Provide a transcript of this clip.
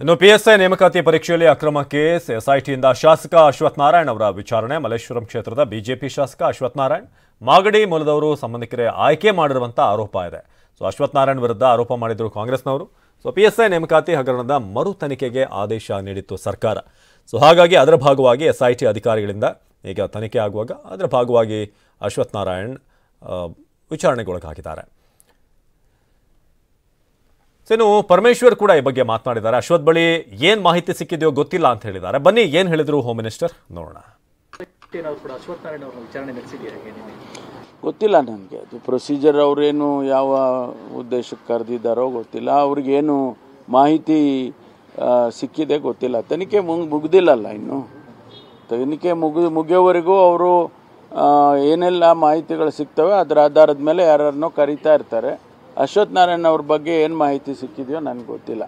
ಇನ್ನು ಪಿಎಸ್ಐ ನೇಮಕಾತಿ ಪರೀಕ್ಷೆಯಲ್ಲಿ ಅಕ್ರಮ ಕೇಸ್ ಎಸ್ಐಟಿಯಿಂದ ಶಾಸಕ ಅಶ್ವಥ್ ನಾರಾಯಣ್ ಅವರ ವಿಚಾರಣೆ. ಮಲ್ಲೇಶ್ವರಂ ಕ್ಷೇತ್ರದ ಬಿಜೆಪಿ ಶಾಸಕ ಅಶ್ವಥ್ ನಾರಾಯಣ್ ಮಾಗಡಿ ಮೂಲದವರು ಸಂಬಂಧಿಕರೇ ಆಯ್ಕೆ ಮಾಡಿರುವಂಥ ಆರೋಪ ಇದೆ. ಅಶ್ವಥ್ ನಾರಾಯಣ್ ವಿರುದ್ಧ ಆರೋಪ ಮಾಡಿದ್ರು ಕಾಂಗ್ರೆಸ್ನವರು. ಪಿಎಸ್ಐ ನೇಮಕಾತಿ ಹಗರಣದ ಮರು ತನಿಖೆಗೆ ಆದೇಶ ನೀಡಿತ್ತು ಸರ್ಕಾರ. ಹಾಗಾಗಿ ಅದರ ಭಾಗವಾಗಿ ಎಸ್ಐಟಿ ಅಧಿಕಾರಿಗಳಿಂದ ಈಗ ತನಿಖೆ ಆಗುವಾಗ ಅದರ ಭಾಗವಾಗಿ ಅಶ್ವಥ್ ನಾರಾಯಣ್ ವಿಚಾರಣೆಗೊಳಗಾಗಿದ್ದಾರೆ. ಇನ್ನು ಪರಮೇಶ್ವರ್ ಕೂಡ ಈ ಬಗ್ಗೆ ಮಾತನಾಡಿದ್ದಾರೆ. ಅಶ್ವಥ್ ಬಳಿ ಏನು ಮಾಹಿತಿ ಸಿಕ್ಕಿದೆಯೋ ಗೊತ್ತಿಲ್ಲ ಅಂತ ಹೇಳಿದ್ದಾರೆ. ಬನ್ನಿ ಏನು ಹೇಳಿದ್ರು ಹೋಮ್ ಮಿನಿಸ್ಟರ್ ನೋಡೋಣ. ಗೊತ್ತಿಲ್ಲ ನನಗೆ, ಅದು ಪ್ರೊಸೀಜರ್ ಅವರೇನು ಯಾವ ಉದ್ದೇಶಕ್ಕೆ ಕರೆದಿದ್ದಾರೋ ಗೊತ್ತಿಲ್ಲ. ಅವ್ರಿಗೇನು ಮಾಹಿತಿ ಸಿಕ್ಕಿದೆ ಗೊತ್ತಿಲ್ಲ. ತನಿಖೆ ಮುಗ್ದಿಲ್ಲಲ್ಲ, ಇನ್ನು ತನಿಖೆ ಮುಗಿಯೋವರೆಗೂ ಅವರು ಏನೆಲ್ಲ ಮಾಹಿತಿಗಳು ಸಿಗ್ತವೆ ಅದರ ಆಧಾರದ ಮೇಲೆ ಯಾರನ್ನೋ ಕರೀತಾ ಇರ್ತಾರೆ. ಅಶ್ವಥ್ ನಾರಾಯಣ್ ಅವ್ರ ಬಗ್ಗೆ ಏನು ಮಾಹಿತಿ ಸಿಕ್ಕಿದೆಯೋ ನನಗೆ ಗೊತ್ತಿಲ್ಲ.